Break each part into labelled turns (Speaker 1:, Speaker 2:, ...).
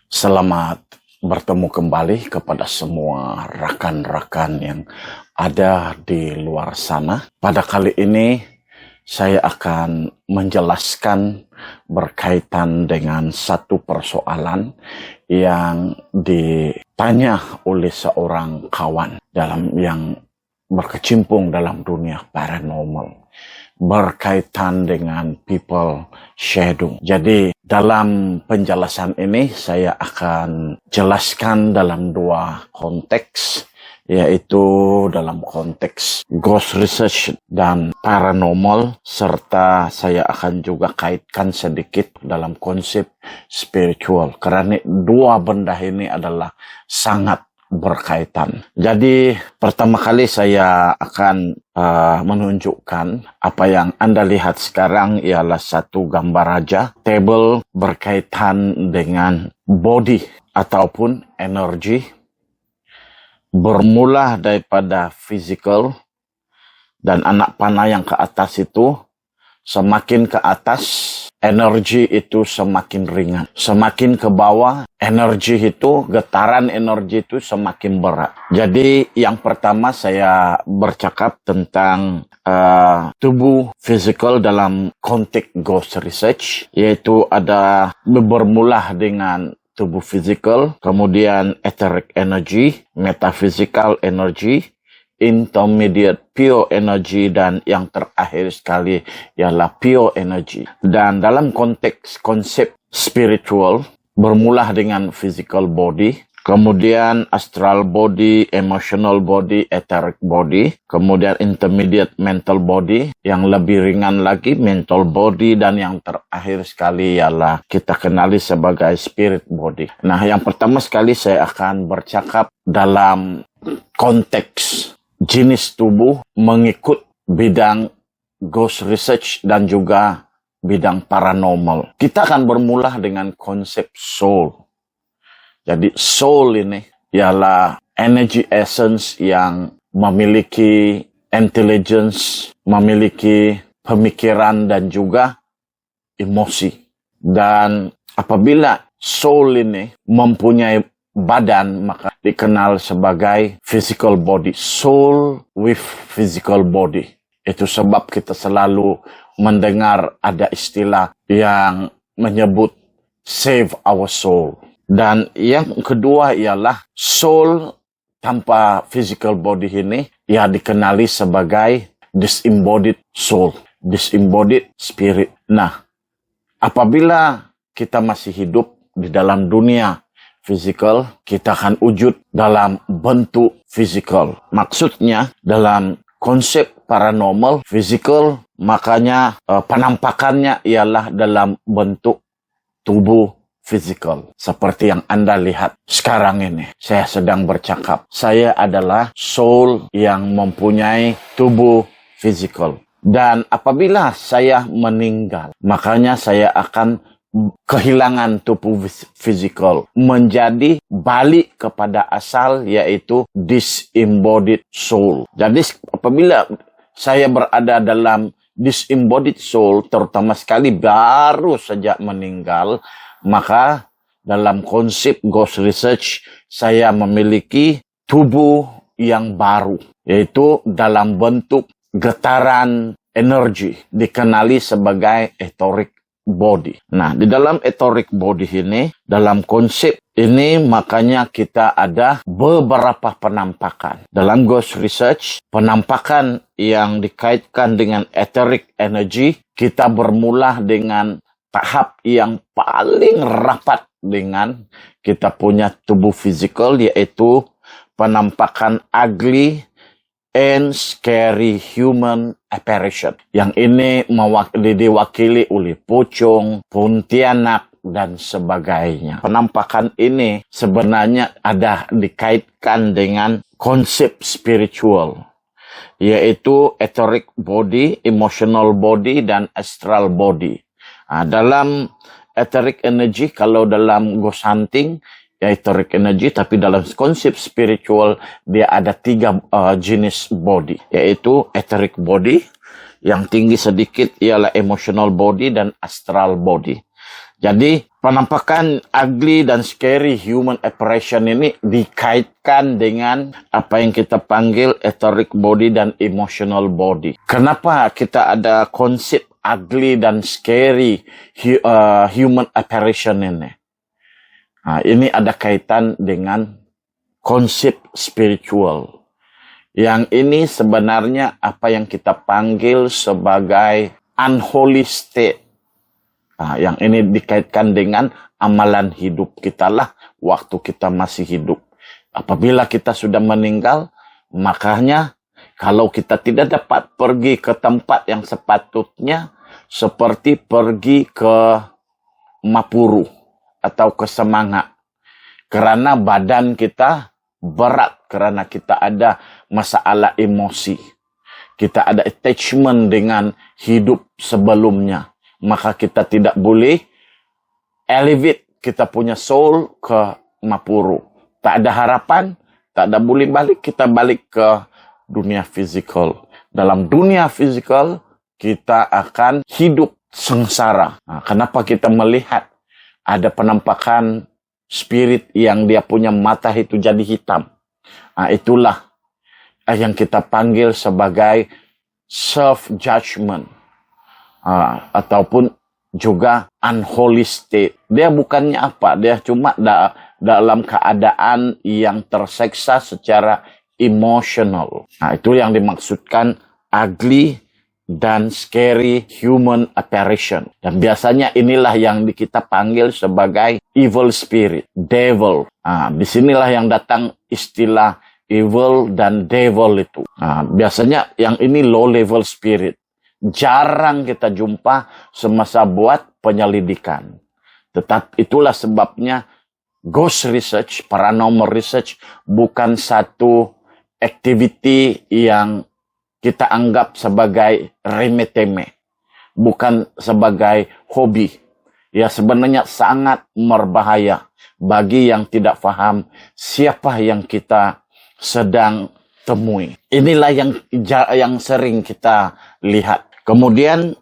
Speaker 1: Selamat bertemu kembali kepada semua rakan-rakan yang ada di luar sana. Pada kali ini saya akan menjelaskan berkaitan dengan satu persoalan yang ditanya oleh seorang kawan yang berkecimpung dalam dunia paranormal, berkaitan dengan people shadow. Jadi dalam penjelasan ini saya akan jelaskan dalam dua konteks, yaitu dalam konteks ghost research dan paranormal, serta saya akan juga kaitkan sedikit dalam konsep spiritual, karena dua benda ini adalah sangat berkaitan. Jadi pertama kali saya akan menunjukkan apa yang Anda lihat sekarang ialah satu gambar raja, table berkaitan dengan body ataupun energi, bermula daripada physical, dan anak panah yang ke atas itu semakin ke atas energi itu semakin ringan, semakin ke bawah energi itu, getaran energi itu semakin berat. Jadi yang pertama saya bercakap tentang tubuh physical dalam konteks ghost research, yaitu ada bermula dengan tubuh physical, kemudian etheric energy, metaphysical energy, intermediate pure energy, dan yang terakhir sekali ialah pure energy. Dan dalam konteks konsep spiritual bermula dengan physical body, kemudian astral body, emotional body, etheric body, kemudian intermediate mental body, yang lebih ringan lagi mental body, dan yang terakhir sekali ialah kita kenali sebagai spirit body. Nah, yang pertama sekali saya akan bercakap dalam konteks jenis tubuh mengikut bidang ghost research dan juga bidang paranormal. Kita akan bermula dengan konsep soul. Jadi soul ini ialah energy essence yang memiliki intelligence, memiliki pemikiran dan juga emosi. Dan apabila soul ini mempunyai badan, maka dikenal sebagai physical body. Soul with physical body. Itu sebab kita selalu mendengar ada istilah yang menyebut save our soul. Dan yang kedua ialah soul tanpa physical body ini ya dikenali sebagai disembodied soul, disembodied spirit. Nah, apabila kita masih hidup di dalam dunia physical, kita akan wujud dalam bentuk physical. Maksudnya dalam konsep paranormal physical, makanya penampakannya ialah dalam bentuk tubuh physical. Seperti yang Anda lihat sekarang ini. Saya sedang bercakap. Saya adalah soul yang mempunyai tubuh physical. Dan apabila saya meninggal, makanya saya akan kehilangan tubuh physical, menjadi balik kepada asal, yaitu disembodied soul. Jadi apabila saya berada dalam disembodied soul, terutama sekali baru saja meninggal, maka dalam konsep ghost research saya memiliki tubuh yang baru, yaitu dalam bentuk getaran energi, dikenali sebagai etheric body. Nah, di dalam etheric body ini, dalam konsep ini, makanya kita ada beberapa penampakan. Dalam ghost research, penampakan yang dikaitkan dengan etheric energy, kita bermula dengan tahap yang paling rapat dengan kita punya tubuh physical, yaitu penampakan ugly and scary human apparition. Yang ini diwakili oleh pocong, kuntilanak, dan sebagainya. Penampakan ini sebenarnya ada dikaitkan dengan konsep spiritual, yaitu etheric body, emotional body, dan astral body. Nah, dalam etheric energy, kalau dalam ghost hunting, etheric energy, tapi dalam konsep spiritual dia ada tiga jenis body, yaitu etheric body, yang tinggi sedikit ialah emotional body dan astral body. Jadi penampakan ugly dan scary human apparition ini dikaitkan dengan apa yang kita panggil etheric body dan emotional body. Kenapa kita ada konsep ugly dan scary human apparition ini? Nah, ini ada kaitan dengan konsep spiritual. Yang ini sebenarnya apa yang kita panggil sebagai unholy state. Nah, yang ini dikaitkan dengan amalan hidup kita lah waktu kita masih hidup. Apabila kita sudah meninggal, makanya kalau kita tidak dapat pergi ke tempat yang sepatutnya, seperti pergi ke Mapuru atau ke Semangat, karena badan kita berat, karena kita ada masalah emosi, kita ada attachment dengan hidup sebelumnya, maka kita tidak boleh elevate kita punya soul ke Mapuru. Tak ada harapan, tak ada boleh balik, kita balik ke dunia physical. Dalam dunia physical, kita akan hidup sengsara. Nah, kenapa kita melihat ada penampakan spirit yang dia punya mata itu jadi hitam? Nah, itulah yang kita panggil sebagai self-judgment. Ataupun juga unholy state. Dia bukannya apa, dia cuma dalam keadaan yang terseksa secara emotional. Nah, itu yang dimaksudkan ugly dan scary human apparition. Dan biasanya inilah yang kita panggil sebagai evil spirit, devil. Disinilah yang datang istilah evil dan devil itu. Biasanya yang ini low level spirit. Jarang kita jumpa semasa buat penyelidikan. Tetapi itulah sebabnya ghost research, paranormal research bukan satu activity yang kita anggap sebagai remeh-temeh. Bukan sebagai hobi. Ya, sebenarnya sangat berbahaya bagi yang tidak paham siapa yang kita sedang temui. Inilah yang sering kita lihat. Kemudian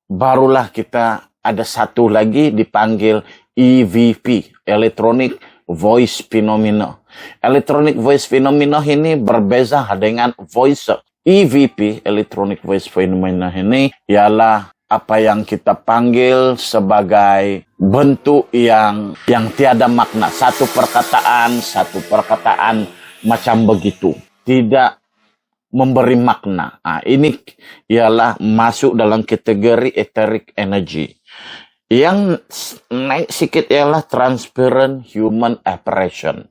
Speaker 1: barulah kita ada satu lagi dipanggil EVP, Electronic Voice Phenomena. Electronic Voice Phenomena ini berbeza dengan voice. EVP, Electronic Voice Phenomena ini ialah apa yang kita panggil sebagai bentuk yang tiada makna. Satu perkataan macam begitu. Tidak memberi makna. Ini ialah masuk dalam kategori etheric energy. Yang naik sikit ialah transparent human apparition.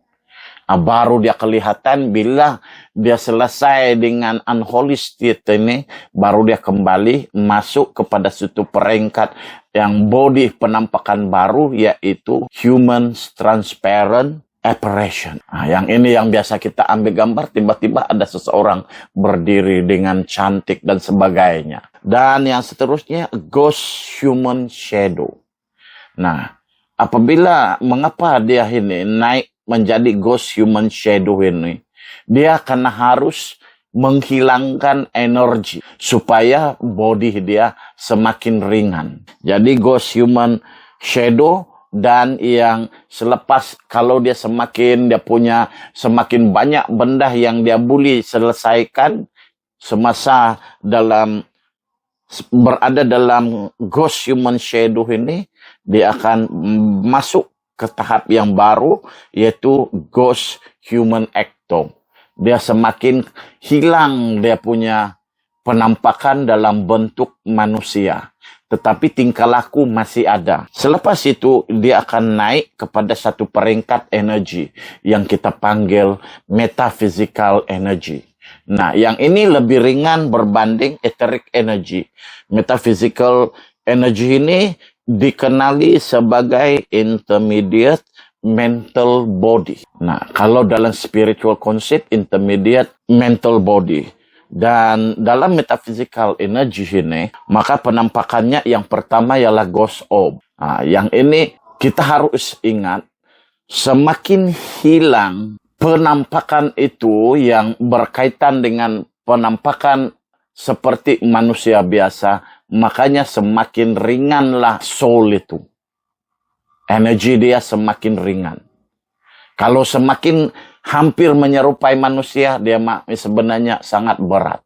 Speaker 1: Baru dia kelihatan bila dia selesai dengan unholy state ini, baru dia kembali masuk kepada suatu peringkat yang body penampakan baru, yaitu human transparent apparition. Yang ini yang biasa kita ambil gambar, tiba-tiba ada seseorang berdiri dengan cantik dan sebagainya. Dan yang seterusnya, ghost human shadow. Nah, mengapa dia ini naik menjadi ghost human shadow ini? Dia karena harus menghilangkan energi supaya body dia semakin ringan. Jadi ghost human shadow. Dan yang selepas kalau dia punya semakin banyak benda yang dia boleh selesaikan semasa berada dalam ghost human shadow ini, dia akan masuk ke tahap yang baru, yaitu ghost human ecto. Dia semakin hilang dia punya penampakan dalam bentuk manusia. Tetapi tingkah laku masih ada. Selepas itu, dia akan naik kepada satu peringkat energi yang kita panggil metaphysical energy. Nah, yang ini lebih ringan berbanding etheric energy. Metaphysical energy ini dikenali sebagai intermediate mental body. Nah, kalau dalam spiritual concept, intermediate mental body. Dan dalam metaphysical energy ini, maka penampakannya yang pertama ialah ghost orb. Yang ini kita harus ingat, semakin hilang penampakan itu yang berkaitan dengan penampakan seperti manusia biasa, makanya semakin ringanlah soul itu. energi dia semakin ringan. Kalau semakin hampir menyerupai manusia, dia sebenarnya sangat berat.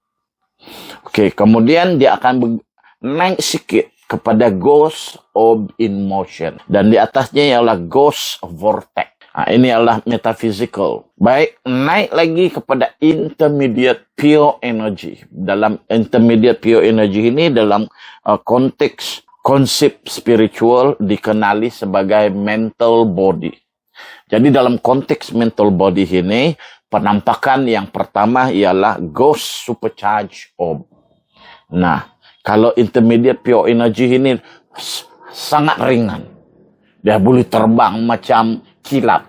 Speaker 1: Oke, kemudian dia akan naik sedikit kepada ghost of in motion. Dan di atasnya ialah ghost vortex. Ini adalah metaphysical. Baik, naik lagi kepada intermediate pure energy. Dalam intermediate pure energy ini, dalam konteks konsep spiritual dikenali sebagai mental body. Jadi dalam konteks mental body ini, penampakan yang pertama ialah ghost supercharged orb. Nah, kalau intermediate pure energy ini sangat ringan. Dia boleh terbang macam kilat.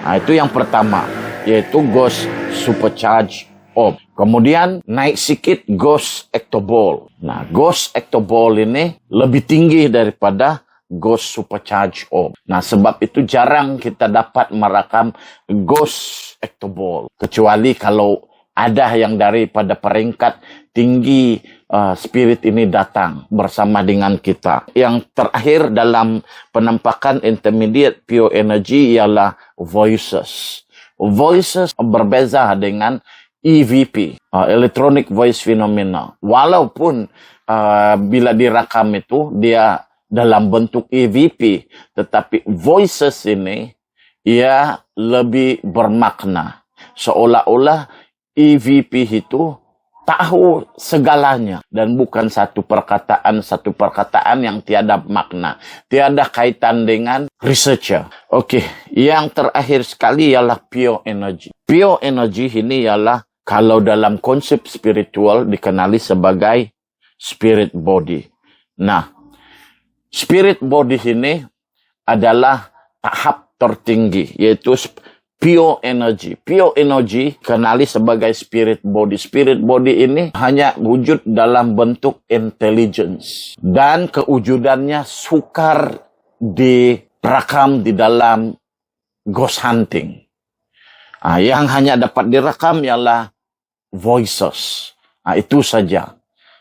Speaker 1: Nah, itu yang pertama, yaitu ghost supercharged orb. Kemudian naik sikit ghost ectoball. Nah, ghost ectoball ini lebih tinggi daripada ghost supercharged orb. Nah, sebab itu jarang kita dapat merakam ghost ectoball. Kecuali kalau ada yang daripada peringkat tinggi spirit ini datang bersama dengan kita. Yang terakhir dalam penampakan intermediate pure energy ialah voices. Voices berbeza dengan EVP, electronic voice phenomena. Walaupun bila direkam itu dia dalam bentuk EVP, tetapi voices ini ia lebih bermakna. Seolah-olah EVP itu tahu segalanya dan bukan satu perkataan yang tiada makna, tiada kaitan dengan researcher. Oke, yang terakhir sekali ialah pure energy. Pure energy ini ialah kalau dalam konsep spiritual dikenali sebagai spirit body. Nah, spirit body ini adalah tahap tertinggi, yaitu pure energy. Pure energy kenali sebagai spirit body. Spirit body ini hanya wujud dalam bentuk intelligence. Dan kewujudannya sukar direkam di dalam ghost hunting. Yang hanya dapat direkam ialah voices. Itu saja.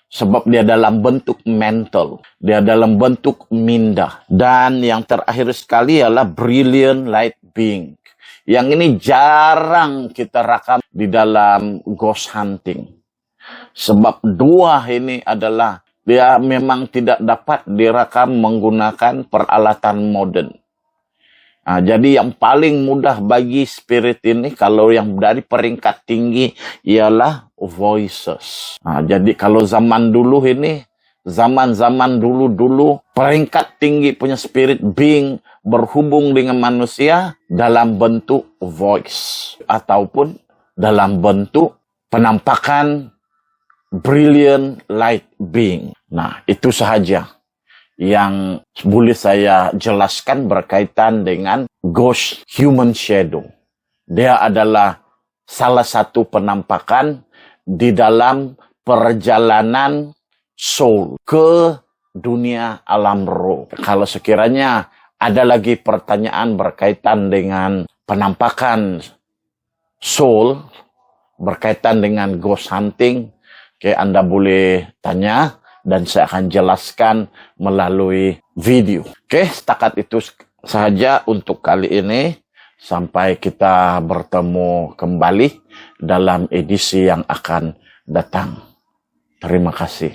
Speaker 1: Sebab dia dalam bentuk mental. Dia dalam bentuk minda. Dan yang terakhir sekali ialah brilliant light being. Yang ini jarang kita rakam di dalam ghost hunting. Sebab dua ini adalah dia memang tidak dapat direkam menggunakan peralatan modern. Jadi yang paling mudah bagi spirit ini kalau yang dari peringkat tinggi ialah voices. Jadi kalau zaman dulu ini, zaman-zaman dulu peringkat tinggi punya spirit being berhubung dengan manusia dalam bentuk voice ataupun dalam bentuk penampakan brilliant light being. Nah, itu sahaja yang boleh saya jelaskan berkaitan dengan ghost human shadow. Dia adalah salah satu penampakan di dalam perjalanan soul ke dunia alam roh. Kalau sekiranya ada lagi pertanyaan berkaitan dengan penampakan soul, berkaitan dengan ghost hunting, Anda boleh tanya dan saya akan jelaskan melalui video. Setakat itu sahaja untuk kali ini. Sampai kita bertemu kembali dalam edisi yang akan datang. Terima kasih.